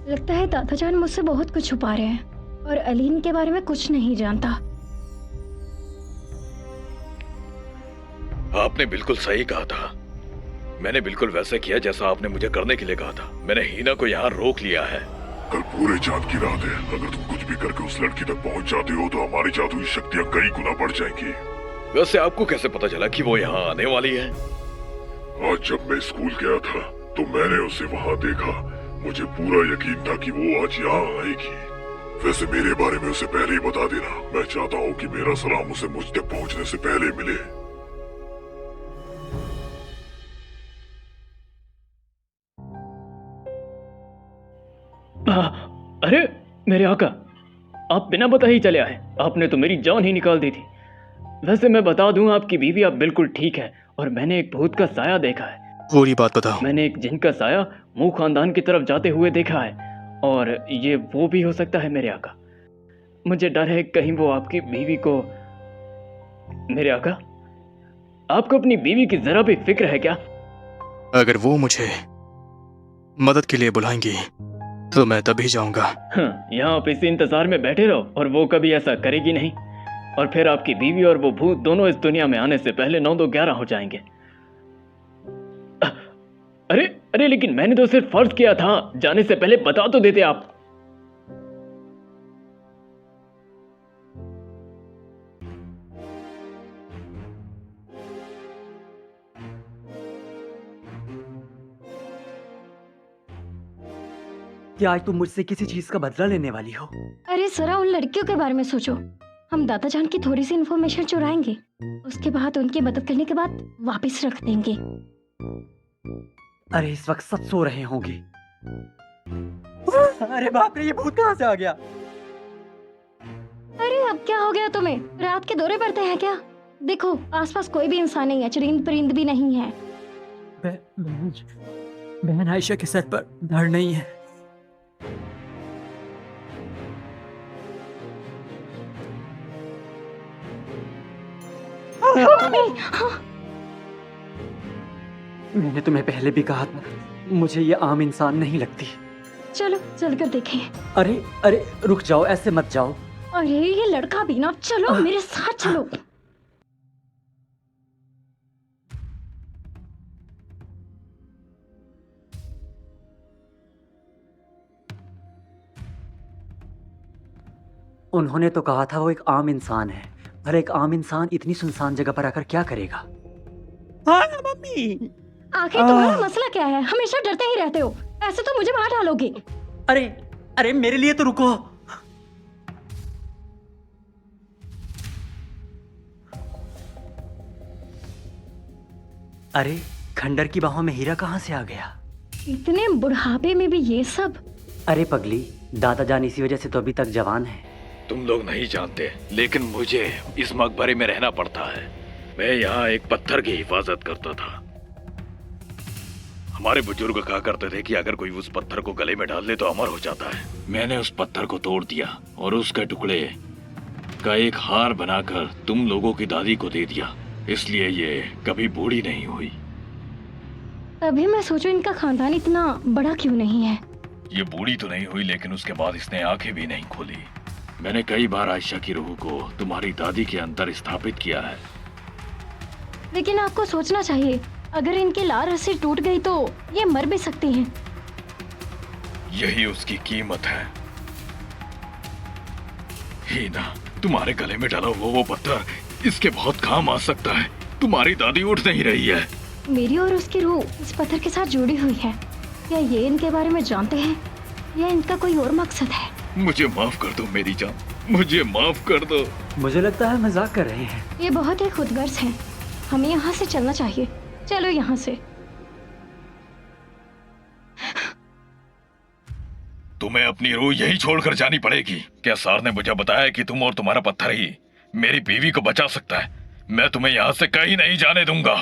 लगता है दादाजान मुझसे बहुत कुछ छुपा रहे हैं और अलीन के बारे में कुछ नहीं जानता। आपने बिल्कुल सही कहा था। मैंने बिल्कुल वैसा किया जैसा आपने मुझे करने के लिए कहा था। मैंने हीना को यहाँ रोक लिया है। कल पूरे चांद की रात है। अगर तुम कुछ भी करके उस लड़की तक पहुंच जाते हो तो हमारी जादुई शक्तियाँ कई गुना बढ़ जाएंगी। वैसे आपको कैसे पता चला कि वो यहाँ आने वाली है? आज जब मैं स्कूल गया था तो मैंने उसे वहाँ देखा। मुझे पूरा यकीन था कि वो आज यहाँ आएगी। वैसे मेरे बारे में उसे पहले ही बता देना। मैं चाहता हूँ कि मेरा सलाम उसे मुझ तक पहुँचने से पहले मिले। अरे मेरे आका, आप बिना बताए ही चले आए। आपने तो मेरी जान ही निकाल दी थी। वैसे मैं बता दूं, आपकी बीवी अब बिल्कुल ठीक है और मैंने एक भूत का साया देखा है। पूरी बात बताओ। मैंने एक जिन का साया मुंह खानदान की तरफ जाते हुए देखा है और ये वो भी हो सकता है मेरे आका। मुझे डर है कहीं वो आपकी बीवी को। मेरे आका, आपको अपनी बीवी की जरा भी फिक्र है क्या? अगर वो मुझे मदद के लिए बुलाएंगी तो मैं तभी जाऊंगा। यहाँ आप इसी इंतजार में बैठे रहो और वो कभी ऐसा करेगी नहीं। और फिर आपकी बीवी और वो भूत दोनों इस दुनिया में आने से पहले 9-2-11 हो जाएंगे। अरे अरे, लेकिन मैंने तो सिर्फ फर्ज किया था। जाने से पहले बता तो देते आप। क्या आज तुम मुझसे किसी चीज का बदला लेने वाली हो? अरे जरा उन लड़कियों के बारे में सोचो। हम दादाजान की थोड़ी सी इन्फॉर्मेशन चुराएंगे, उसके बाद उनकी मदद करने के बाद वापस रख देंगे। अरे इस वक्त सब सो रहे होंगे। अरे बाप रे, ये भूत कहाँ से आ गया? अरे अब क्या हो गया तुम्हें? रात के दौरे पड़ते हैं क्या? देखो आसपास कोई भी इंसान नहीं है, चरिंद परिंद भी नहीं है। बहन आयशा के सर पर धड़ नहीं है। मैंने तुम्हें पहले भी कहा था, मुझे ये आम इंसान नहीं लगती। चलो चलकर देखें। अरे अरे रुक जाओ, ऐसे मत जाओ। अरे ये लड़का भी ना, चलो मेरे साथ चलो। उन्होंने तो कहा था वो एक आम इंसान है, पर एक आम इंसान इतनी सुनसान जगह पर आकर क्या करेगा? हाँ मम्मी। आखिर तुम्हारा मसला क्या है? हमेशा डरते ही रहते हो। ऐसे तो मुझे मार डालोगे। अरे अरे मेरे लिए तो रुको। अरे खंडर की बाहों में हीरा कहाँ से आ गया? इतने बुढ़ापे में भी ये सब? अरे पगली, दादाजान इसी वजह से तो अभी तक जवान है। तुम लोग नहीं जानते, लेकिन मुझे इस मकबरे में रहना पड़ता है। मैं यहाँ एक पत्थर की हिफाजत करता था। हमारे बुजुर्ग कहा करते थे कि अगर कोई उस पत्थर को गले में डाल ले तो अमर हो जाता है। मैंने उस पत्थर को तोड़ दिया और उसके टुकड़े का एक हार बनाकर तुम लोगों की दादी को दे दिया, इसलिए ये कभी बूढ़ी नहीं हुई। अभी मैं सोचूं इनका खानदान इतना बड़ा क्यों नहीं है। ये बूढ़ी तो नहीं हुई, लेकिन उसके बाद इसने आंखें भी नहीं खोली। मैंने कई बार आयशा की रूह को तुम्हारी दादी के अंदर स्थापित किया है। लेकिन आपको सोचना चाहिए, अगर इनकी लार रस्सी टूट गई तो ये मर भी सकती हैं। यही उसकी कीमत है। हीना, तुम्हारे गले में डाला हुआ वो पत्थर इसके बहुत काम आ सकता है। तुम्हारी दादी उठ नहीं रही है। मेरी और उसकी रूह इस पत्थर के साथ जुड़ी हुई है। क्या ये इनके बारे में जानते हैं या इनका कोई और मकसद है? मुझे माफ कर दो मेरी जान, मुझे माफ कर दो। मुझे लगता है मजाक कर रहे हैं। ये बहुत ही खुदगर्ज है। हमें यहाँ से चलना चाहिए। चलो यहाँ से। तुम्हें अपनी रूह यही छोड़कर जानी पड़ेगी। क्या सर ने मुझे बताया कि तुम और तुम्हारा पत्थर ही मेरी बीवी को बचा सकता है? मैं तुम्हें यहाँ से कहीं नहीं जाने दूंगा।